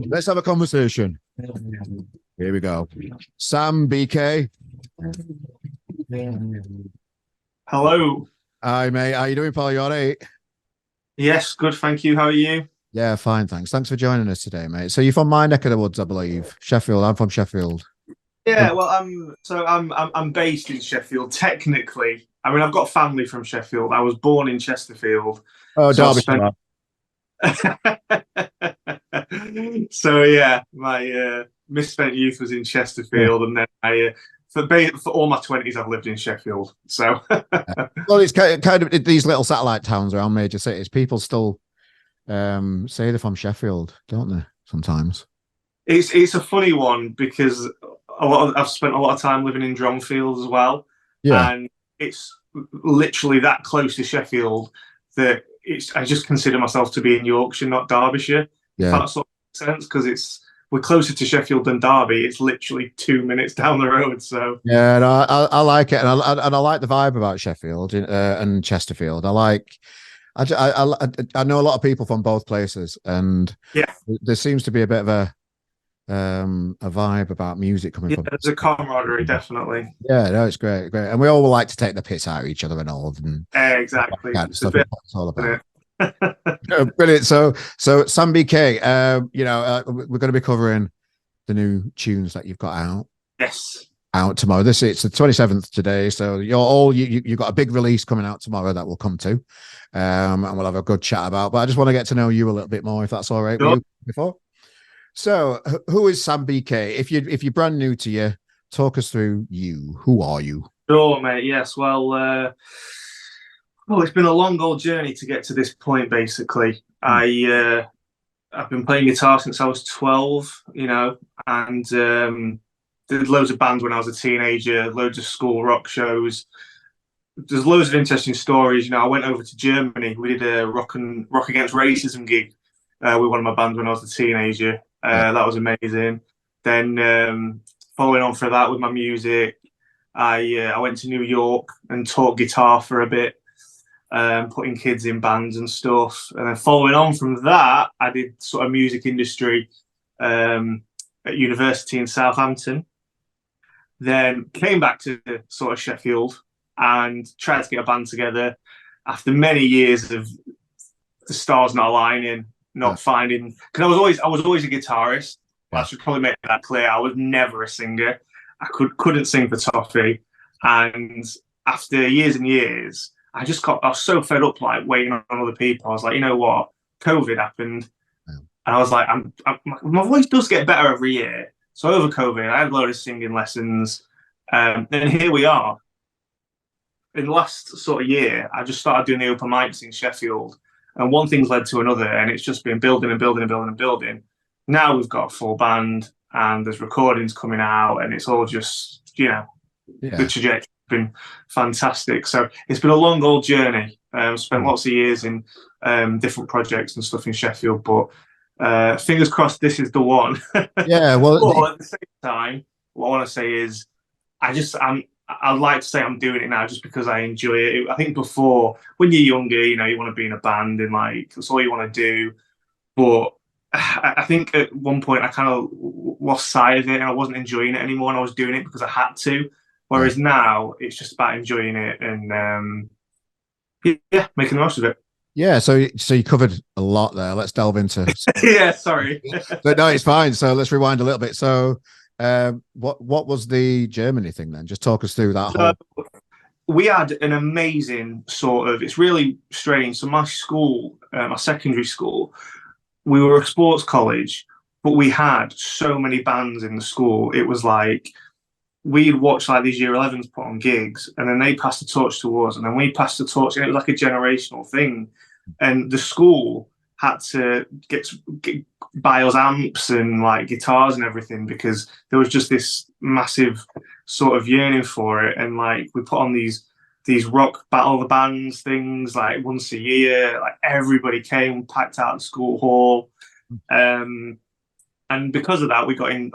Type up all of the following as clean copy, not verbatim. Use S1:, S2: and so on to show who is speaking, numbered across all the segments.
S1: Let's have a conversation. Here we go. Sam BK.
S2: Hello.
S1: Hi, mate. How you doing, pal? You all right?
S2: Yes, good, thank you. How are you?
S1: Yeah, fine, thanks. Thanks for joining us today, mate. So you're from my neck of the woods, I believe. Sheffield. I'm from Sheffield.
S2: Yeah, well, I'm based in Sheffield technically. I mean, I've got family from Sheffield. I was born in Chesterfield,
S1: Oh,
S2: so I spent.
S1: Derbyshire.
S2: So yeah, my misspent youth was in
S1: Yeah.
S2: Chesterfield, and then for all my 20s, I've lived in Sheffield. So
S1: Well, it's kind of these little satellite towns around major cities. People still say they're from Sheffield, don't they? Sometimes.
S2: it's a funny one because I've spent a lot of time living in Dronfield as well,
S1: Yeah.
S2: and it's literally that close to Sheffield that I just consider myself to be in Yorkshire, not Derbyshire. If
S1: Yeah.
S2: that sort of makes sense, because we're closer to Sheffield than Derby. It's literally 2 minutes down the road. So
S1: Yeah, no, I like it, and I like the vibe about Sheffield and Chesterfield. I know a lot of people from both places, and
S2: yeah,
S1: there seems to be a bit of a vibe about music coming
S2: yeah,
S1: from.
S2: there's a camaraderie definitely.
S1: Yeah, no, it's great, great, and we all like to take the piss out of each other and all, and
S2: Exactly.
S1: kind of
S2: It's a
S1: stuff. Is
S2: bit,
S1: what it's all
S2: isn't
S1: about.
S2: it?
S1: Brilliant. So Sam BK, we're going to be covering the new tunes that you've got
S2: Yes.
S1: out tomorrow. It's the 27th today, so you've got a big release coming out tomorrow that we'll come to, and we'll have a good chat about. But I just want to get to know you a little bit more, if that's all right with
S2: Sure.
S1: you. Before, so who is Sam BK? If you're brand new to you, talk us through you. Who are you?
S2: Sure, mate. Yes. Well, it's been a long old journey to get to this point. Basically,
S1: Hmm.
S2: I've been playing guitar since I was 12. And did loads of bands when I was a teenager. Loads of school rock shows. There's loads of interesting stories. I went over to Germany. We did a rock against racism gig with one of my bands when I was a teenager.
S1: Yeah,
S2: That was amazing. Then following on for that with my music, I went to New York and taught guitar for a bit, putting kids in bands and stuff. And then following on from that, I did sort of music industry um, at university in Southampton. Then came back to sort of Sheffield and tried to get a band together after many years of the stars not aligning,
S1: yeah,
S2: not finding. Because I was always a guitarist. I
S1: yeah.
S2: should probably make that clear. I was never a singer. I couldn't sing for Toffee, and after years and years, I was so fed up like waiting on other people. I was like, you know what? COVID happened,
S1: Yeah.
S2: and I was like, my voice does get better every year. So over COVID, I had a load of singing lessons, and here we are. In the last sort of year, I just started doing the open mics in Sheffield, and one thing's led to another, and it's just been building and building and building and building. Now we've got a full band, and there's recordings coming out, and it's all just the
S1: Yeah.
S2: trajectory's been fantastic. So it's been a long old journey. Spent lots of years in different projects and stuff in Sheffield, but fingers crossed this is the one. But
S1: Yeah, well,
S2: at the same time, what I want to say is I'd like to say I'm doing it now just because I enjoy it. I think before, when you're younger, you want to be in a band and like that's all you want to do. But I think at one point I kind of lost sight of it and I wasn't enjoying it anymore. And I was doing it because I had to.
S1: yeah.
S2: Whereas now it's just about enjoying it and yeah, making the most of it.
S1: Yeah, so you covered a lot there. Let's delve into.
S2: Yeah, sorry.
S1: But no, it's fine. So let's rewind a little bit. So, what was the Germany thing then? Just talk us through that
S2: So
S1: whole.
S2: we had an amazing sort of. It's really strange. So my school, my secondary school, we were a sports college, but we had so many bands in the school. It was like we'd watch like these year 11s put on gigs, and then they passed the torch to us, and then we passed the torch, and it was like a generational thing. And the school had to get buy us amps and like guitars and everything because there was just this massive sort of yearning for it. And like we put on these rock battle of the bands things like once a year. Like everybody came, packed out the school hall. Um, and because of that, we got a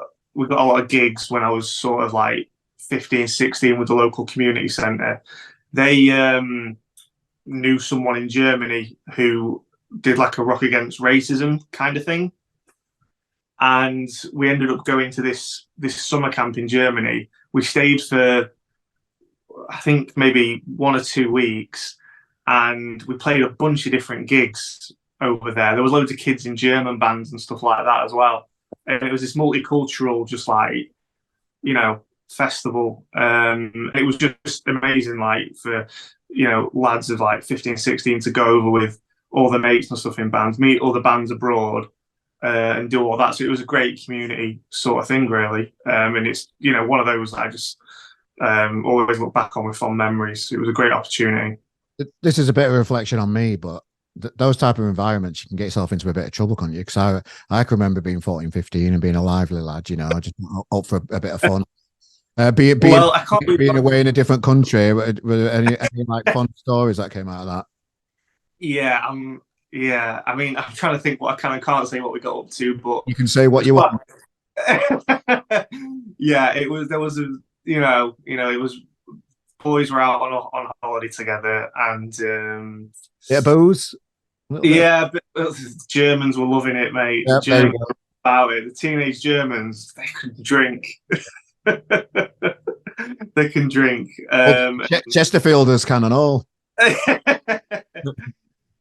S2: lot of gigs when I was sort of like 15, 16 with the local community centre. They knew someone in Germany who did like a rock against racism kind of thing. and we ended up going to this summer camp in Germany. We stayed for, I think, maybe 1 or 2 weeks, and we played a bunch of different gigs over there. There was loads of kids in German bands and stuff like that as well. And it was this multicultural, just like, festival. It was just amazing, like for, lads of like 15, 16 to go over with all the mates and stuff in bands, meet all the bands abroad, and do all that. So it was a great community sort of thing, really. And it's, one of those that I just always look back on with fond memories. It was a great opportunity.
S1: This is a bit of a reflection on me, but those type of environments, you can get yourself into a bit of trouble, can't you? Because I can remember being 14, 15 and being a lively lad, just up for a bit of fun. Being away in a different country. Were there any like fun stories that came out of that?
S2: Yeah, yeah. I mean, I'm trying to think what I can and can't say what we got up to, but
S1: you can say what you want.
S2: Yeah, it was. There was a, it was, boys were out on holiday together, and
S1: booze.
S2: Yeah, but Germans were loving it, mate.
S1: Yep,
S2: Germans were about it. The teenage Germans, they can drink. They can drink.
S1: Chesterfielders can and all.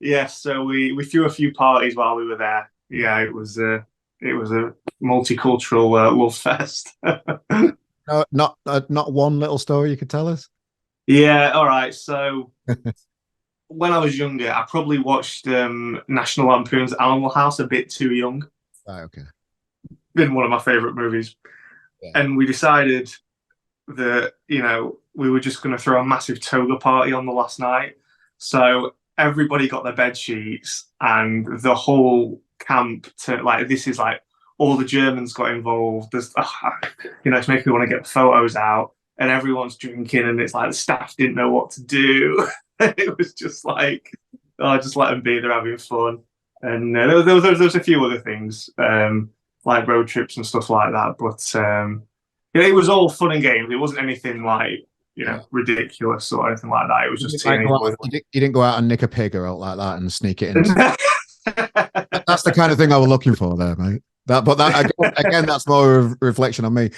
S2: Yes, so we threw a few parties while we were there. Yeah, it was a multicultural love fest.
S1: No, not one little story you could tell us.
S2: Yeah, all right. So when I was younger, I probably watched National Lampoon's Animal House a bit too young.
S1: Right, okay.
S2: Been one of my favorite movies. Yeah. And we decided that, we were just going to throw a massive toga party on the last night. So everybody got their bed sheets, and the whole camp this is like all the Germans got involved. There's, it's making me want to get the photos out, and everyone's drinking, and it's like the staff didn't know what to do. It was just like, just let them be. They're having fun. And there was a few other things, like road trips and stuff like that. But it was all fun and games. It wasn't anything like, ridiculous or anything like that. It was just teenage boys.
S1: You didn't go out and nick a pig or out like that and sneak it in. That's the kind of thing I was looking for there, mate. Again, that's more of a reflection on me.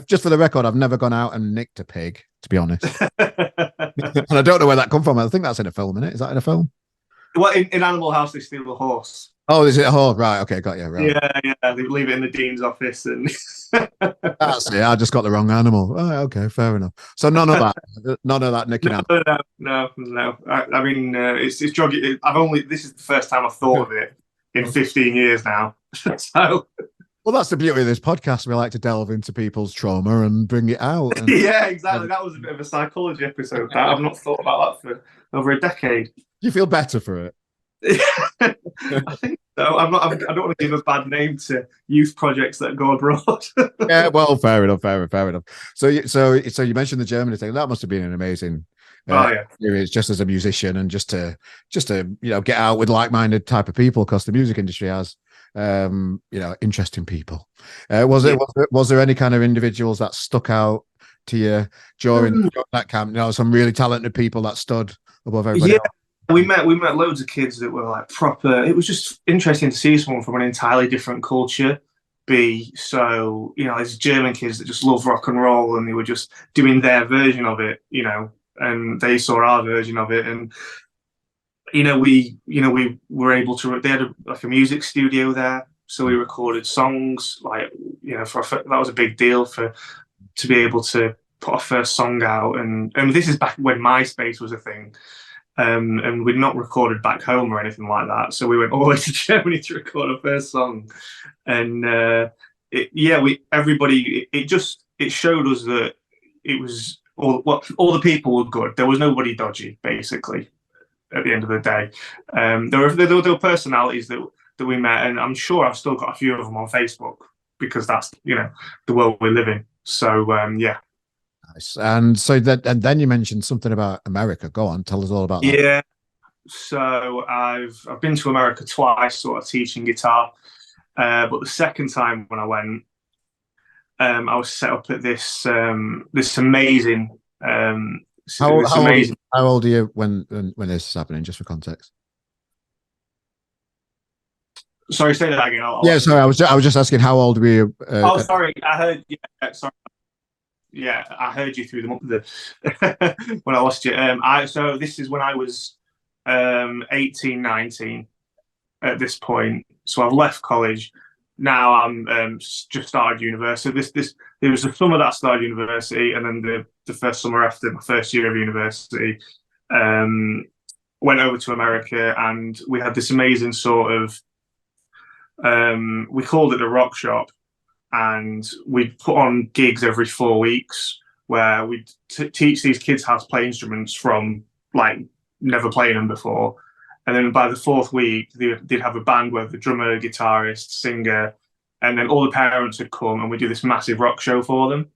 S1: Just for the record, I've never gone out and nicked a pig, to be honest. And I don't know where that come from. I think that's in a film, isn't it? Is that in a film?
S2: Well, in Animal House, they steal a horse.
S1: Oh, is it a horse? Right. Okay. Got you. Right.
S2: Yeah. They leave it in the dean's office, and
S1: that's it. I just got the wrong animal. Oh, okay. Fair enough. So none of that nicking out.
S2: No. I mean, it's jogging. This is the first time I've thought of it in 15 years now. So.
S1: Well, that's the beauty of this podcast. We like to delve into people's trauma and bring it out. And,
S2: yeah, exactly. That was a bit of a psychology episode. I've not thought about that for over a decade.
S1: Do you feel better for it?
S2: I think so. I don't want to give a bad name to youth projects that go abroad.
S1: Yeah, well, fair enough. So you mentioned the Germany thing. That must have been an amazing experience, just as a musician, and just to get out with like-minded type of people, because the music industry has interesting people. Was there any kind of individuals that stuck out to you during that camp? Some really talented people that stood above everybody else?
S2: We met loads of kids that were like proper. It was just interesting to see someone from an entirely different culture be so, there's German kids that just love rock and roll, and they were just doing their version of it, and they saw our version of it. And we were able to. They had a music studio there, so we recorded songs. Like, that was a big deal to be able to put our first song out. And this is back when MySpace was a thing. And we'd not recorded back home or anything like that, so we went all the way to Germany to record our first song. And it showed us that it was all the people were good. There was nobody dodgy, basically. At the end of the day, there were personalities that we met, and I'm sure I've still got a few of them on Facebook, because that's the world we live in. So yeah.
S1: Nice. And so then you mentioned something about America. Go on, tell us all about that.
S2: Yeah. So I've been to America twice, sort of teaching guitar. But the second time when I went, I was set up at this amazing.
S1: How old are you when this is happening? Just for context.
S2: Sorry, say that again.
S1: Yeah, sorry. I was just asking how old were you?
S2: Oh, sorry. I heard. Yeah, sorry. Yeah, I heard you through the when I lost you. So this is when I was 18, 19 at this point. So I've left college. Now I'm just started university. This there was the summer that I started university, and then the first summer after my first year of university, um, went over to America, and we had this amazing sort of we called it a rock shop, and we'd put on gigs every 4 weeks where we'd teach these kids how to play instruments from like never playing them before. And then by the fourth week, they'd have a band where the drummer, guitarist, singer, and then all the parents would come, and we'd do this massive rock show for them.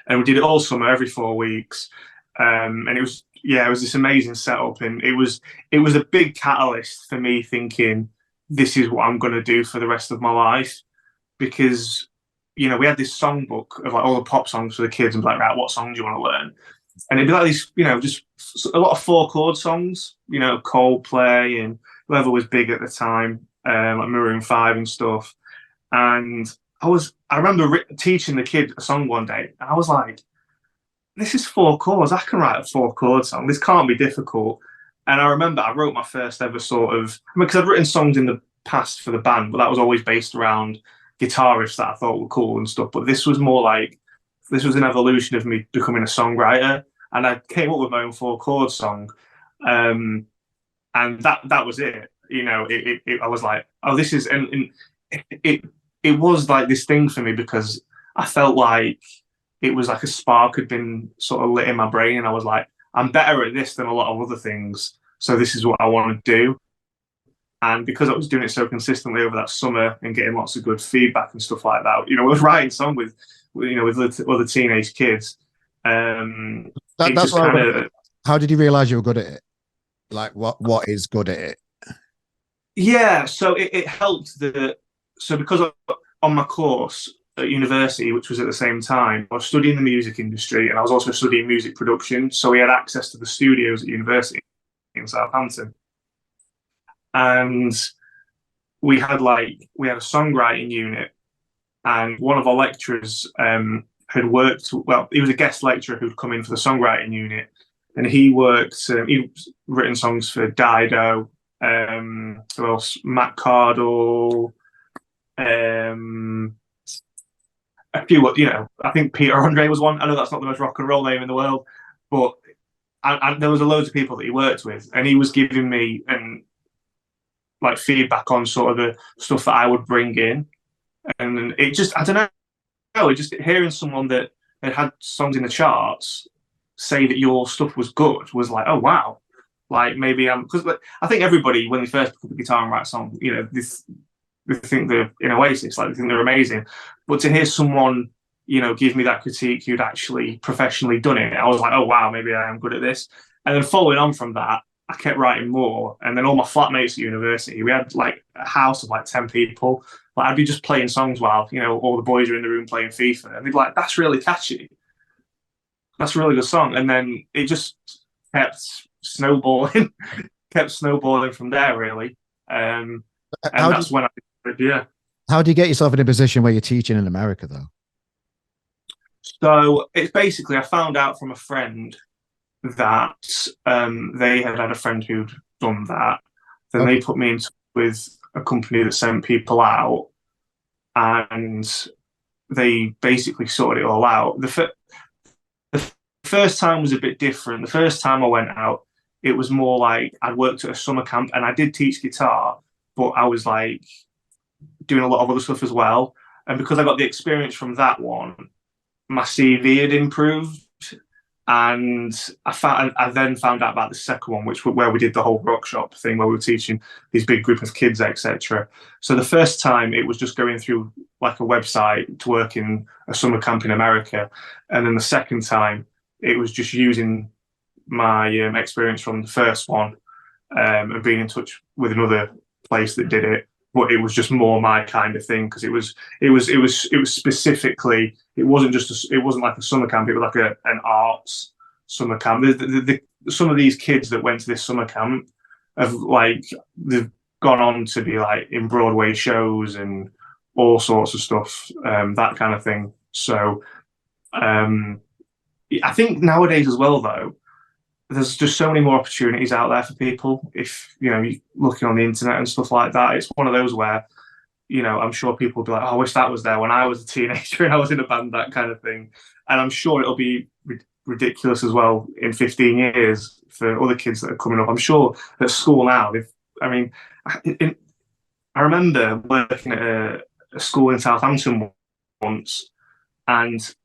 S2: And we did it all summer, every 4 weeks. And it was this amazing setup, and it was a big catalyst for me thinking, this is what I'm going to do for the rest of my life. Because, we had this songbook of like all the pop songs for the kids, and be like, right, what song do you want to learn? And it'd be like these, just a lot of 4-chord songs, Coldplay and whoever was big at the time, like Maroon 5 and stuff. And I remember teaching the kid a song one day, and I was like, this is 4 chords. I can write a 4-chord song. This can't be difficult. And I remember I wrote my first ever sort of, because I'd written songs in the past for the band, but that was always based around guitarists that I thought were cool and stuff. But this was more like, this was an evolution of me becoming a songwriter. And I came up with my own 4-chord song. And that was it. I was like, oh, this is, and it was like this thing for me, because I felt like it was like a spark had been sort of lit in my brain. And I was like, I'm better at this than a lot of other things. So this is what I want to do. And because I was doing it so consistently over that summer and getting lots of good feedback and stuff like that, I was writing songs with other teenage kids.
S1: That's what how did you realize you were good at it? Like, what is good at it?
S2: Yeah, so it helped because on my course at university, which was at the same time, I was studying the music industry, and I was also studying music production. So we had access to the studios at university in Southampton. And we had a songwriting unit, and one of our lecturers had worked. Well, he was a guest lecturer who'd come in for the songwriting unit, and he worked. He'd written songs for Dido, who else? Matt Cardle, a few. I think Peter Andre was one. I know that's not the most rock and roll name in the world, but there was loads of people that he worked with, and he was giving me like feedback on sort of the stuff that I would bring in. And it just, I don't know, just hearing someone that had songs in the charts say that your stuff was good was like, oh, wow. Like maybe because I think everybody, when they first pick up a guitar and write a song, they think they're in Oasis, like they think they're amazing. But to hear someone, give me that critique who'd actually professionally done it, I was like, oh, wow, maybe I am good at this. And then following on from that, I kept writing more. And then all my flatmates at university, we had like a house of like 10 people. Like I'd be just playing songs while, all the boys are in the room playing FIFA. And they'd be like, that's really catchy. That's a really good song. And then it just kept snowballing, from there, really. And that's when yeah.
S1: How do you get yourself in a position where you're teaching in America, though?
S2: So it's basically, I found out from a friend that they had a friend who'd done that. Then they put me in touch with a company that sent people out, and they basically sorted it all out. The first time was a bit different. The first time I went out, it was more like I'd worked at a summer camp, and I did teach guitar, but I was like doing a lot of other stuff as well. And because I got the experience from that one, my CV had improved. And I then found out about the second one, where we did the whole rock shop thing, where we were teaching these big group of kids, etc. So the first time it was just going through like a website to work in a summer camp in America, and then the second time it was just using my experience from the first one and being in touch with another place that did it. But it was just more my kind of thing, because it was specifically, it wasn't like a summer camp. It was like an arts summer camp. Some of these kids that went to this summer camp have like they've gone on to be like in Broadway shows and all sorts of stuff, that kind of thing. So I think nowadays as well, though, there's just so many more opportunities out there for people. If you're looking on the internet and stuff like that, it's one of those where I'm sure people will be like, oh, I wish that was there when I was a teenager and I was in a band, that kind of thing. And I'm sure it'll be ridiculous as well in 15 years for other kids that are coming up. I'm sure at school now, I remember working at a school in Southampton once, and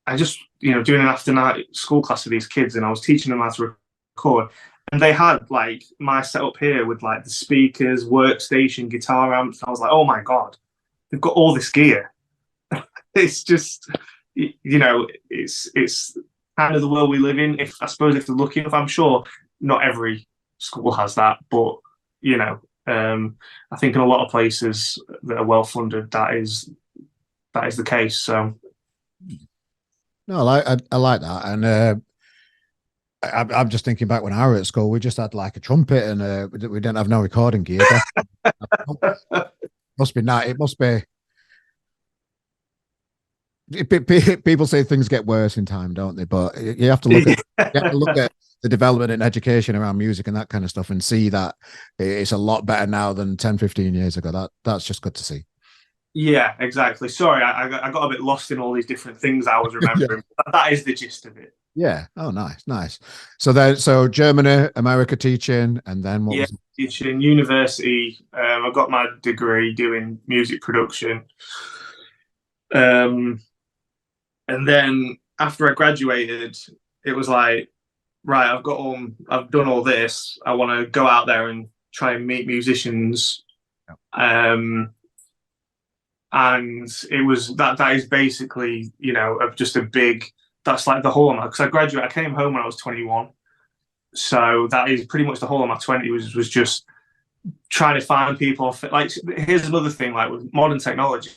S2: I just, doing an after night school class with these kids, and I was teaching them how to record. And they had like my setup here with like the speakers, workstation, guitar amps. I was like, oh my God, they've got all this gear. It's just, it's kind of the world we live in. If they're lucky enough, I'm sure not every school has that, but I think in a lot of places that are well funded, that is the case. So,
S1: no, I like that, and I'm just thinking back when I was at school, we just had like a trumpet, and we didn't have no recording gear. Must be nice. It must be. People say things get worse in time, don't they? But you have to look at the development in education around music and that kind of stuff, and see that it's a lot better now than 10, 15 years ago. That's just good to see.
S2: Yeah, exactly. Sorry, I got a bit lost in all these different things I was remembering. Yeah. That is the gist of it.
S1: Yeah. Oh, nice. So Germany, America teaching, and then what?
S2: Yeah, teaching, university. I got my degree doing music production. And then after I graduated, it was like, right, I've done all this. I want to go out there and try and meet musicians. And it was that is basically, just a big, that's like the whole of my, because I came home when I was 21. So that is pretty much the whole of my 20s was just trying to find people. Like, here's another thing, like with modern technology,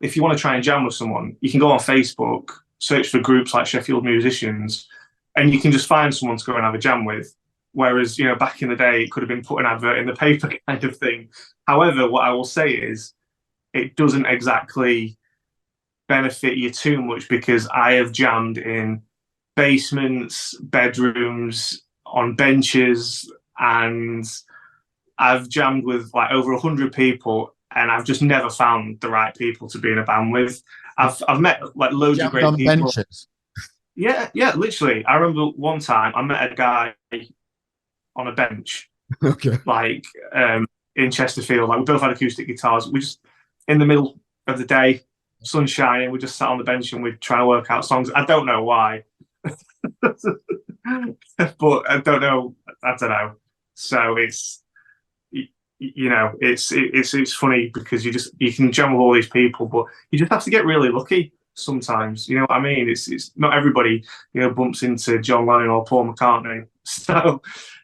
S2: if you want to try and jam with someone, you can go on Facebook, search for groups like Sheffield Musicians, and you can just find someone to go and have a jam with. Whereas, back in the day, it could have been put an advert in the paper kind of thing. However, what I will say is, it doesn't exactly benefit you too much, because I have jammed in basements, bedrooms, on benches, and I've jammed with like over 100 people, and I've just never found the right people to be in a band with. I've met like loads of great people. Benches. Yeah, literally. I remember one time I met a guy on a bench,
S1: okay,
S2: like in Chesterfield. Like, we both had acoustic guitars. We just, in the middle of the day, sun shining, we just sat on the bench and we'd try to work out songs. I don't know why, but I don't know. So it's, it's funny because you can jam with all these people, but you just have to get really lucky sometimes. You know what I mean? It's not everybody bumps into John Lennon or Paul McCartney. So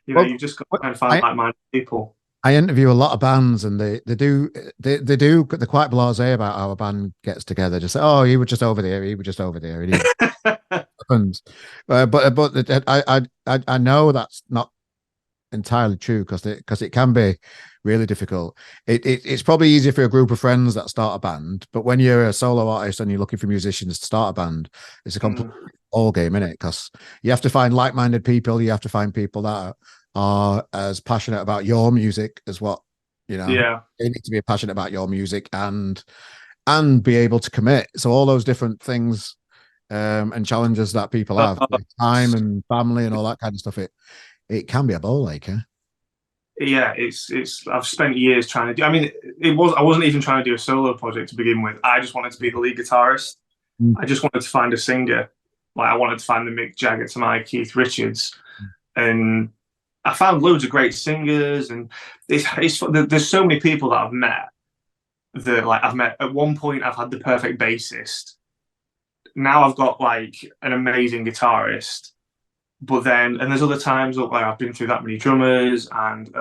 S2: you just got to try and find like-minded people.
S1: I interview a lot of bands, and they're quite blasé about how a band gets together. Just say, oh, he was just over there, he was just over there. And but I know that's not entirely true, because it can be really difficult. It's probably easier for a group of friends that start a band, but when you're a solo artist and you're looking for musicians to start a band, it's a complete all game, isn't it? Because you have to find like-minded people. You have to find people that are as passionate about your music as what
S2: Yeah,
S1: they need to be passionate about your music and be able to commit. So all those different things and challenges that people have, like time and family and all that kind of stuff, it can be a ball ache.
S2: Yeah, it's I've spent years trying to do. I mean, I wasn't even trying to do a solo project to begin with. I just wanted to be the lead guitarist. I just wanted to find a singer. Like, I wanted to find the Mick Jagger to my Keith Richards, and I found loads of great singers. And there's so many people that I've met at one point. I've had the perfect bassist. Now I've got like an amazing guitarist. But then, and there's other times where I've been through that many drummers, and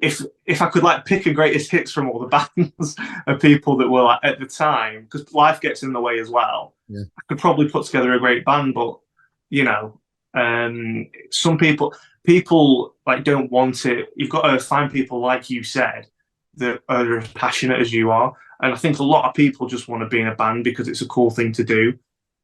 S2: if I could like pick a greatest hits from all the bands of people that were like at the time, because life gets in the way as well.
S1: Yeah.
S2: I could probably put together a great band, but some people people like don't want it. You've got to find people, like you said, that are as passionate as you are. And I think a lot of people just want to be in a band because it's a cool thing to do.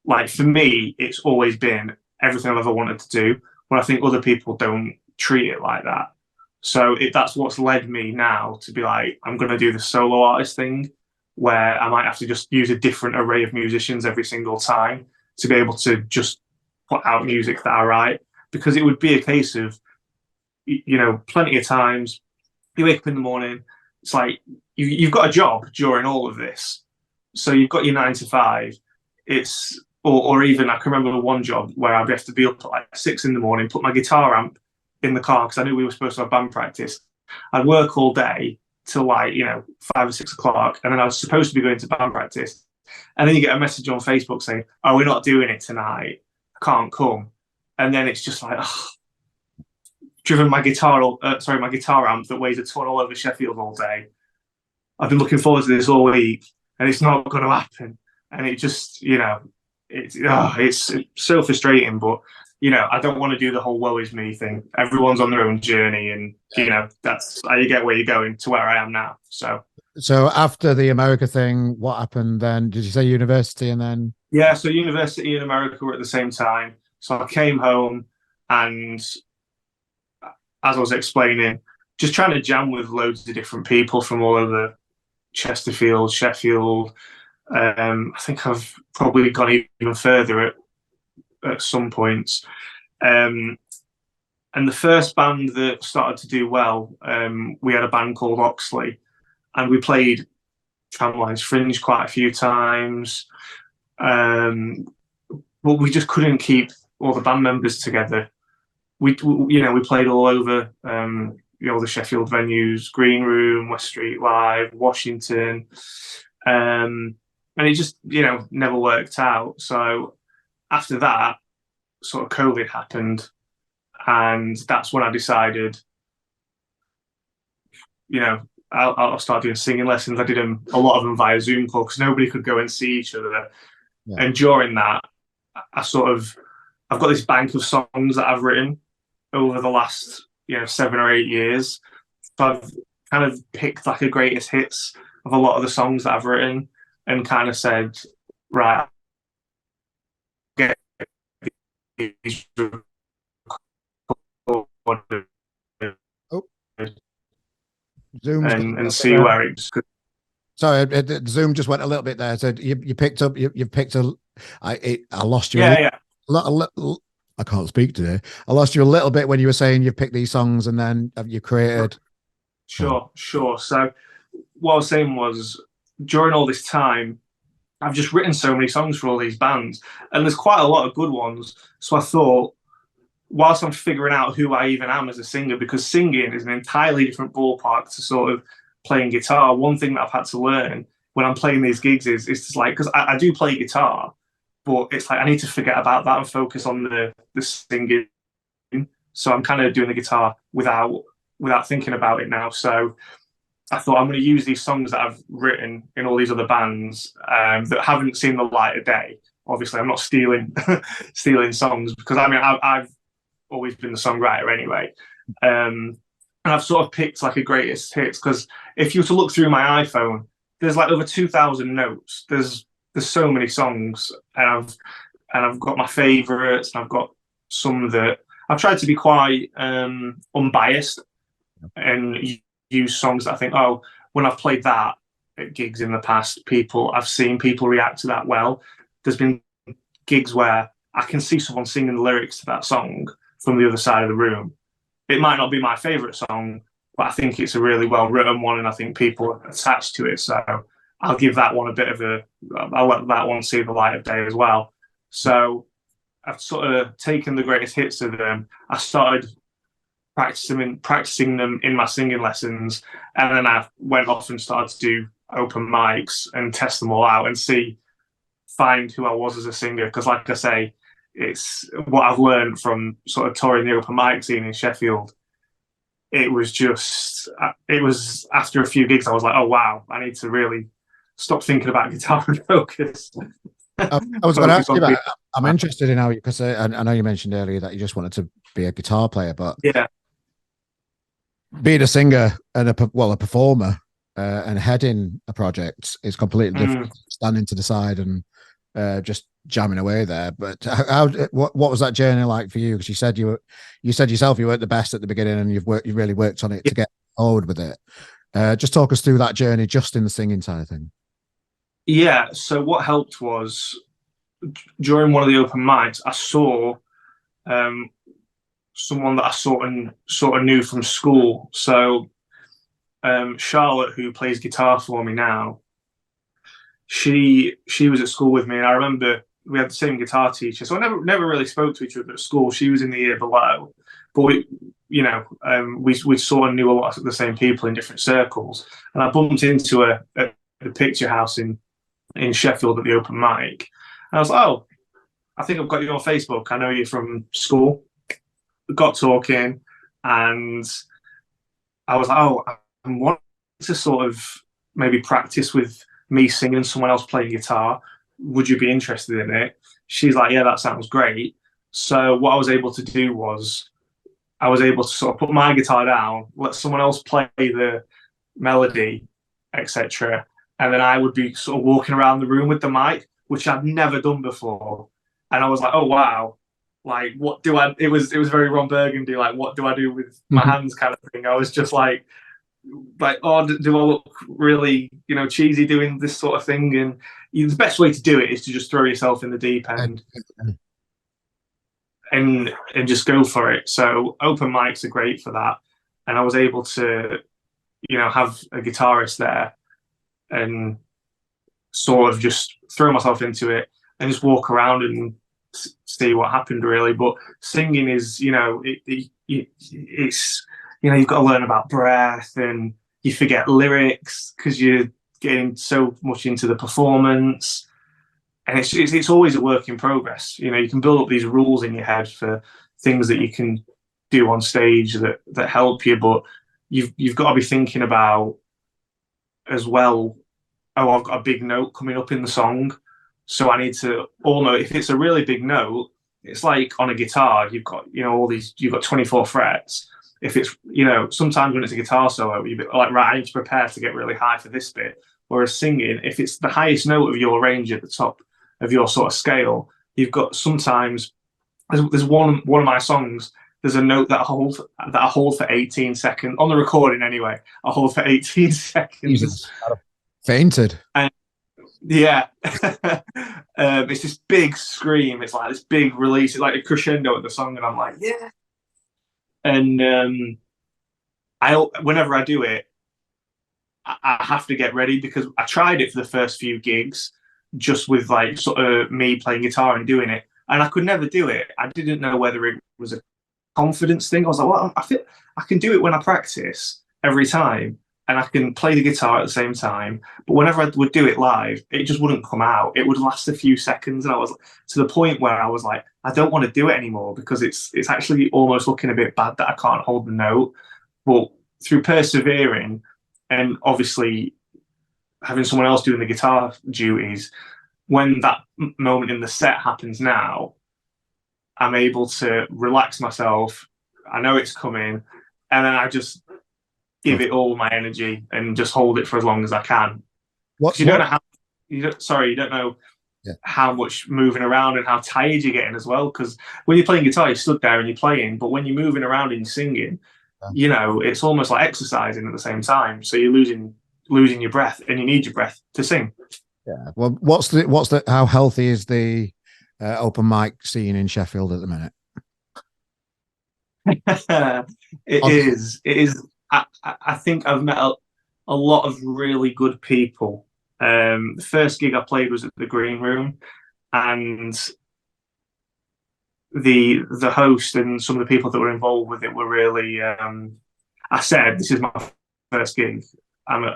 S2: Like for me, it's always been everything I've ever wanted to do. But I think other people don't treat it like that. So that's what's led me now to be like, I'm going to do the solo artist thing, where I might have to just use a different array of musicians every single time to be able to just put out music that I write. Because it would be a case of, plenty of times you wake up in the morning, it's like you've got a job during all of this. So you've got your 9 to 5. Or even I can remember one job where I'd have to be up at like 6 in the morning, put my guitar amp in the car because I knew we were supposed to have band practice. I'd work all day till 5 or 6 o'clock, and then I was supposed to be going to band practice. And then you get a message on Facebook saying, "Oh, we're not doing it tonight. I can't come." And then it's just like, driven my guitar amp that weighs a ton all over Sheffield all day. I've been looking forward to this all week, and it's not going to happen. And it just, it's so frustrating. But I don't want to do the whole "woe is me" thing. Everyone's on their own journey, and that's how you get where you're going to where I am now.
S1: So after the America thing, what happened then? Did you say university and then?
S2: Yeah, so university and America were at the same time. So I came home, and as I was explaining, just trying to jam with loads of different people from all over Chesterfield, Sheffield. I think I've probably gone even further at some points. And the first band that started to do well, we had a band called Oxley, and we played Tramlines Fringe quite a few times. But we just couldn't keep all the band members together. We played all over, the Sheffield venues, Green Room, West Street Live, Washington, and it just, never worked out. So after that, sort of COVID happened, and that's when I decided, I'll start doing singing lessons. I did a lot of them via Zoom call because nobody could go and see each other. Yeah. And during that, I've got this bank of songs that I've written over the last 7 or 8 years. So I've kind of picked like a greatest hits of a lot of the songs that I've written and kind of said, right, get these recorded.
S1: Zoom
S2: and see where it's.
S1: Sorry, Zoom just went a little bit there. So you picked up. You've picked a. I lost you.
S2: Yeah.
S1: I can't speak today. I lost you a little bit when you were saying you've picked these songs and then you created.
S2: Sure. So what I was saying was, during all this time, I've just written so many songs for all these bands, and there's quite a lot of good ones. So I thought, whilst I'm figuring out who I even am as a singer, because singing is an entirely different ballpark to sort of playing guitar. One thing that I've had to learn when I'm playing these gigs is just like, because I do play guitar, but it's like I need to forget about that and focus on the singing. So I'm kind of doing the guitar without thinking about it now. So I thought I'm going to use these songs that I've written in all these other bands that haven't seen the light of day. Obviously, I'm not stealing songs, because I've always been the songwriter anyway. And I've sort of picked like a greatest hits, because if you were to look through my iPhone, there's like over 2,000 notes. There's so many songs, and I've got my favorites, and I've got some that I've tried to be quite unbiased and use songs that I think, oh, when I've played that at gigs in the past, I've seen people react to that well. There's been gigs where I can see someone singing the lyrics to that song from the other side of the room. It might not be my favorite song, but I think it's a really well written one, and I think people are attached to it. So I'll give that one I'll let that one see the light of day as well. So I've sort of taken the greatest hits of them. I started practicing them in my singing lessons, and then I went off and started to do open mics and test them all out and find who I was as a singer. Because like I say, it's what I've learned from sort of touring the open mic scene in Sheffield. It was after a few gigs, I was like, oh wow, I need to really stop thinking about guitar and focus.
S1: I was going to ask you about. I'm interested in how, because I know you mentioned earlier that you just wanted to be a guitar player, but
S2: yeah,
S1: being a singer and a performer and heading a project is completely different. Standing to the side and just jamming away there. But what was that journey like for you? Because you said yourself you weren't the best at the beginning, and you've really worked on it to get forward with it. Just talk us through that journey, just in the singing side of things.
S2: Yeah. So what helped was during one of the open mics, I saw someone that I sort of knew from school. So Charlotte, who plays guitar for me now, she was at school with me, and I remember we had the same guitar teacher. So I never really spoke to each other at school. She was in the year below, but we sort of knew a lot of the same people in different circles. And I bumped into her at the Picture House in Sheffield at the open mic. And I was like, oh, I think I've got you on Facebook. I know you from school. We got talking, and I was like, oh, I want to sort of maybe practice with me singing and someone else playing guitar. Would you be interested in it? She's like, yeah, that sounds great. So what I was able to do was I was able to sort of put my guitar down, let someone else play the melody, etc. And then I would be sort of walking around the room with the mic, which I'd never done before. And I was like, oh, wow. Like, what do I, it was very Ron Burgundy, like, what do I do with my hands kind of thing. I was just like, oh, do I look really, cheesy doing this sort of thing? And the best way to do it is to just throw yourself in the deep end and just go for it. So open mics are great for that. And I was able to, have a guitarist there and sort of just throw myself into it and just walk around and see what happened, really. But singing is, it's, you've got to learn about breath, and you forget lyrics because you're getting so much into the performance. And it's always a work in progress. You can build up these rules in your head for things that you can do on stage that help you, but you've got to be thinking about as well, oh, I've got a big note coming up in the song, so I need to almost, if it's a really big note, it's like on a guitar, you've got, you've got 24 frets. If it's, sometimes when it's a guitar solo, you're like, right, I need to prepare to get really high for this bit. Whereas singing, if it's the highest note of your range at the top of your sort of scale, you've got sometimes, there's one of my songs, there's a note that I hold for 18 seconds, on the recording anyway, I hold for 18 seconds.
S1: Jesus. Fainted.
S2: And yeah. It's this big scream. It's like this big release. It's like a crescendo at the song, and I'm like, yeah. And whenever I do it, I have to get ready, because I tried it for the first few gigs, just with like sort of me playing guitar and doing it, and I could never do it. I didn't know whether it was a confidence thing. I was like, well, I feel I can do it when I practice every time, and I can play the guitar at the same time. But whenever I would do it live, it just wouldn't come out. It would last a few seconds, and I was to the point where I was like, I don't want to do it anymore, because it's actually almost looking a bit bad that I can't hold the note. But through persevering, and obviously having someone else doing the guitar duties, when that moment in the set happens now, I'm able to relax myself. I know it's coming, and then I just give it all my energy and just hold it for as long as I can. You don't know how much moving around and how tired you're getting as well. Because when you're playing guitar, you stood there and you're playing, but when you're moving around and you're singing, it's almost like exercising at the same time. So you're losing your breath, and you need your breath to sing.
S1: Yeah. Well, how healthy is the open mic scene in Sheffield at the minute?
S2: It is. I think I've met a lot of really good people. The first gig I played was at the Green Room, and the host and some of the people that were involved with it were really. I said, this is my first gig. That's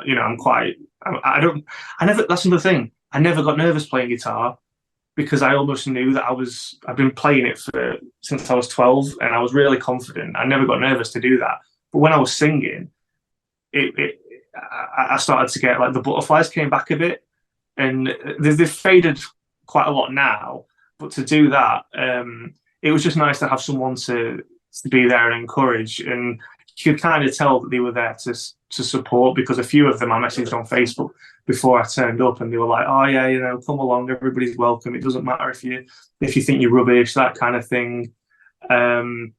S2: another thing. I never got nervous playing guitar, because I almost knew that I've been playing it since I was 12, and I was really confident. I never got nervous to do that. But when I was singing, I started to get like the butterflies came back a bit, and they've faded quite a lot now. But to do that, it was just nice to have someone to to be there and encourage. And you could kind of tell that they were there to support, because a few of them I messaged on Facebook before I turned up, and they were like, "Oh yeah, you know, come along, everybody's welcome. It doesn't matter if you think you're rubbish," that kind of thing. And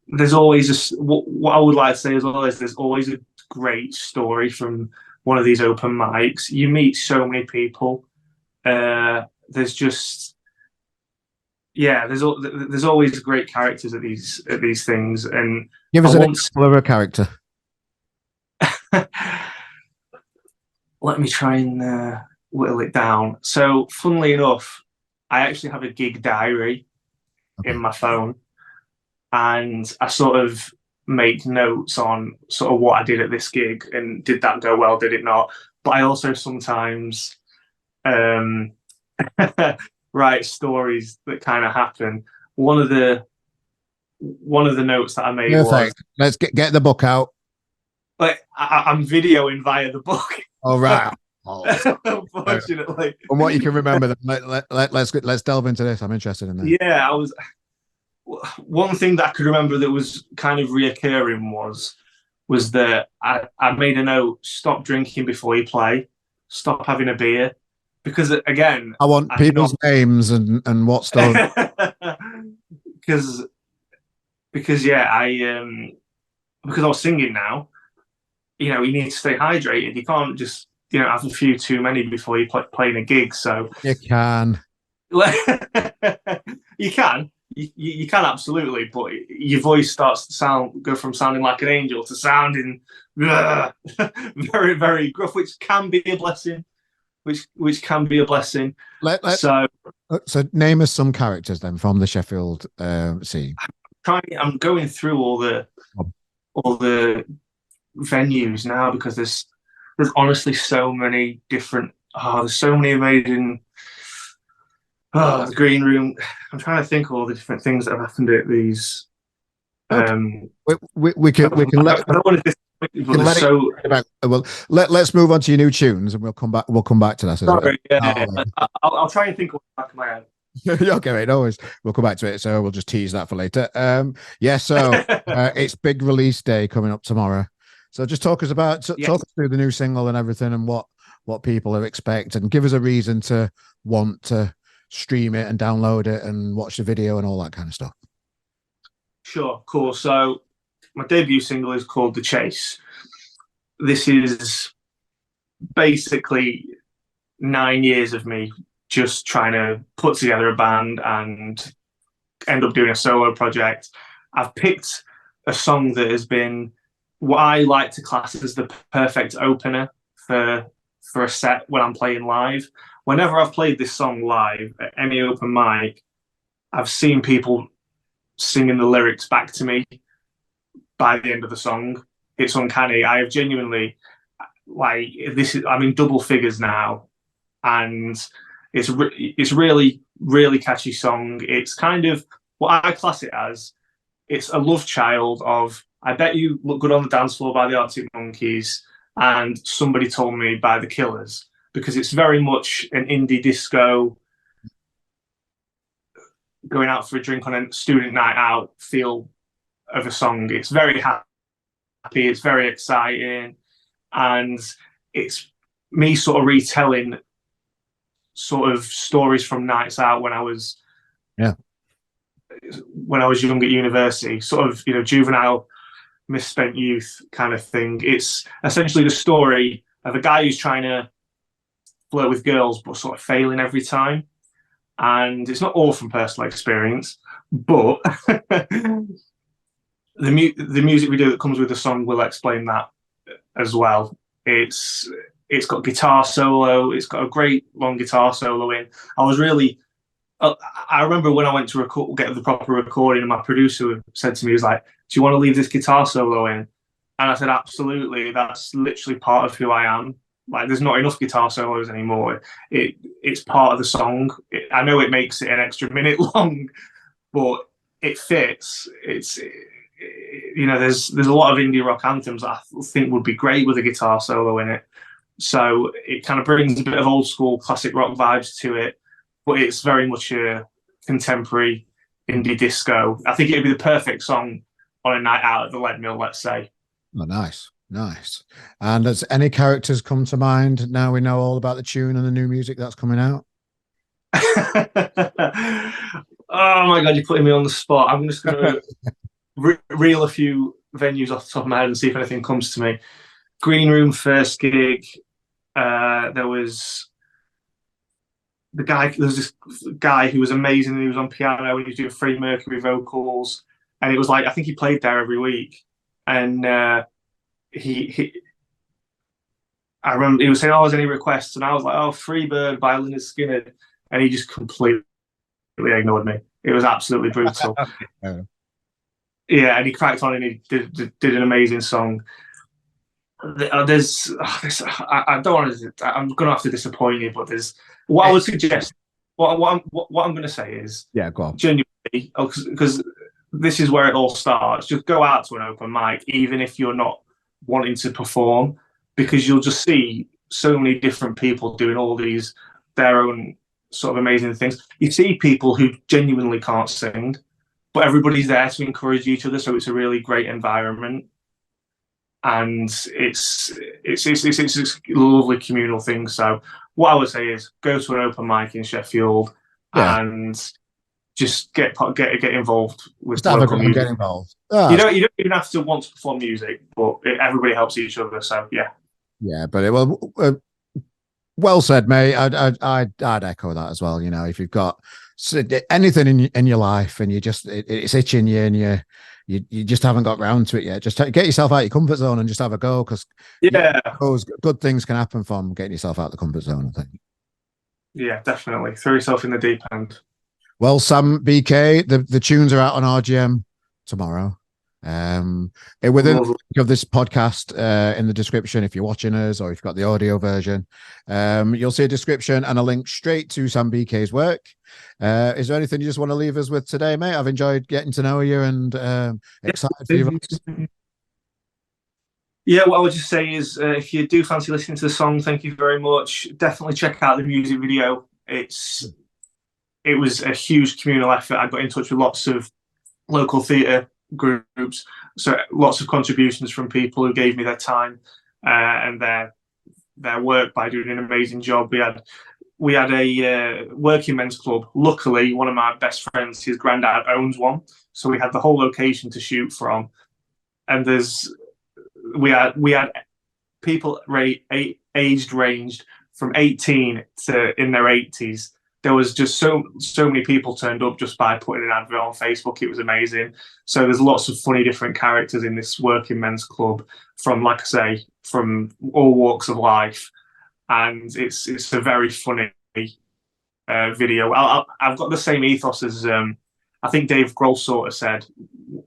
S2: there's always what I would like to say as well is there's always a great story from one of these open mics. You meet so many people. There's just there's always great characters at these things. And
S1: give us an example of a character.
S2: Let me try and whittle it down. So, funnily enough, I actually have a gig diary in my phone, and I sort of make notes on sort of what I did at this gig, and did that go well, did it not? But I also sometimes write stories that kind of happen. One of the notes that I made was,
S1: let's get the book out.
S2: Like I'm videoing via the book.
S1: All right.
S2: Unfortunately.
S1: From what you can remember, let's delve into this. I'm interested in that.
S2: Yeah, one thing that I could remember that was kind of reoccurring was that I made a note: stop drinking before you play, stop having a beer, because again,
S1: I want people's names and what story.
S2: because because I was singing now. You know, you need to stay hydrated. You can't just, you know, have a few too many before you playing a gig. So
S1: you can.
S2: You can absolutely, but your voice starts to go from sounding like an angel to sounding very, very gruff, which can be a blessing. Which can be a blessing. So
S1: name us some characters then from the Sheffield scene.
S2: I'm going through all the venues now, because there's honestly so many different. There's so many amazing. The green room. I'm trying to think of all the different things that have happened at these.
S1: We can let. I don't want to. Let's move on to your new tunes, and we'll come back. We'll come back to that.
S2: Sorry, I'll try and think of the back of my head.
S1: Okay, right, no worries. We'll come back to it. So we'll just tease that for later. So it's big release day coming up tomorrow. So just talk us through the new single and everything, and what people are expecting. Give us a reason to want to stream it and download it and watch the video and all that kind of stuff.
S2: Sure, cool. So my debut single is called The Chase. This is basically 9 years of me just trying to put together a band and end up doing a solo project. I've picked a song that has been what I like to class as the perfect opener for a set when I'm playing live. Whenever I've played this song live at any open mic, I've seen people singing the lyrics back to me by the end of the song. It's uncanny. I have genuinely, I'm in double figures now, and it's really, really catchy song. It's kind of what I class it as. It's a love child of I Bet You Look Good on the Dance Floor by the Arctic Monkeys and Somebody Told Me by the Killers, because it's very much an indie disco, going out for a drink on a student night out feel of a song. It's very happy, it's very exciting, and it's me sort of retelling sort of stories from nights out when I was young at university, sort of, you know, juvenile, misspent youth kind of thing. It's essentially the story of a guy who's trying to flirt with girls but sort of failing every time. And it's not all from personal experience, but the music video that comes with the song will explain that as well. It's got guitar solo. It's got a great long guitar solo in. I remember when I went to get the proper recording, and my producer said to me, he was like, "Do you want to leave this guitar solo in?" And I said, "Absolutely. That's literally part of who I am. Like, there's not enough guitar solos anymore. It's part of the song. I know it makes it an extra minute long, but it fits. It's, you know, there's a lot of indie rock anthems that I think would be great with a guitar solo in it. So it kind of brings a bit of old school classic rock vibes to it, but it's very much a contemporary indie disco. I think it'd be the perfect song on a night out at the Lead Mill, let's say.
S1: Oh, nice. Nice. And does any characters come to mind now we know all about the tune and the new music that's coming out?
S2: Oh my God, you're putting me on the spot. I'm just going to reel a few venues off the top of my head and see if anything comes to me. Green Room first gig. There was this guy who was amazing. He was on piano and he was doing Freddie Mercury vocals, and it was like I think he played there every week. And I remember he was saying, "Oh, is any requests?" And I was like, "Oh, Freebird by Lynyrd Skynyrd," and he just completely ignored me. It was absolutely brutal. Yeah, and he cracked on and he did an amazing song. I don't want to. I'm going to have to disappoint you, but there's what I would suggest. What I'm going to say is,
S1: yeah, go on.
S2: Genuinely, because this is where it all starts. Just go out to an open mic, even if you're not wanting to perform, because you'll just see so many different people doing all these their own sort of amazing things. You see people who genuinely can't sing, but everybody's there to encourage each other, so it's a really great environment. And it's a lovely communal thing. So what I would say is go to an open mic in Sheffield and just get involved with local music. Get involved. Oh. You don't even have to want to perform music, but everybody helps each other. So yeah.
S1: Yeah, but well said, mate. I'd echo that as well. You know, if you've got anything in your life and it's itching you and you just haven't got round to it yet, just get yourself out of your comfort zone and just have a go, because good things can happen from getting yourself out of the comfort zone, I think.
S2: Yeah, definitely. Throw yourself in the deep end.
S1: Well, Sam BK, the tunes are out on RGM tomorrow. Within of this podcast, in the description, if you're watching us or if you've got the audio version, you'll see a description and a link straight to Sam BK's work. Is there anything you just want to leave us with today, mate? I've enjoyed getting to know you and excited for you.
S2: Yeah, what I would just say is, if you do fancy listening to the song, thank you very much. Definitely check out the music video. It was a huge communal effort. I got in touch with lots of local theatre groups, so lots of contributions from people who gave me their time and their work by doing an amazing job. We had a working men's club. Luckily, one of my best friends, his granddad owns one, so we had the whole location to shoot from. And we had people aged ranged from 18 to in their 80s. There was just so many people turned up just by putting an advert on Facebook. It was amazing. So there's lots of funny different characters in this working men's club from, like I say, from all walks of life. And it's a very funny video. I've got the same ethos as I think Dave Grohl sort of said,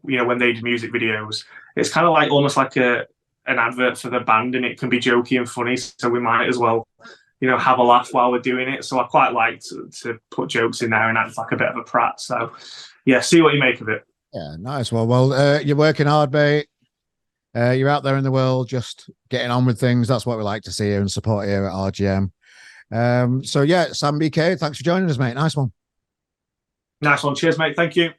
S2: you know, when they do music videos, it's kind of like almost like an advert for the band, and it can be jokey and funny. So we might as well, you know, have a laugh while we're doing it. So I quite like to put jokes in there and act like a bit of a prat. So yeah, see what you make of it.
S1: Yeah, nice. Well, you're working hard, mate. You're out there in the world, just getting on with things. That's what we like to see here and support here at RGM. So yeah, Sam BK, thanks for joining us, mate. Nice one.
S2: Nice one. Cheers, mate. Thank you.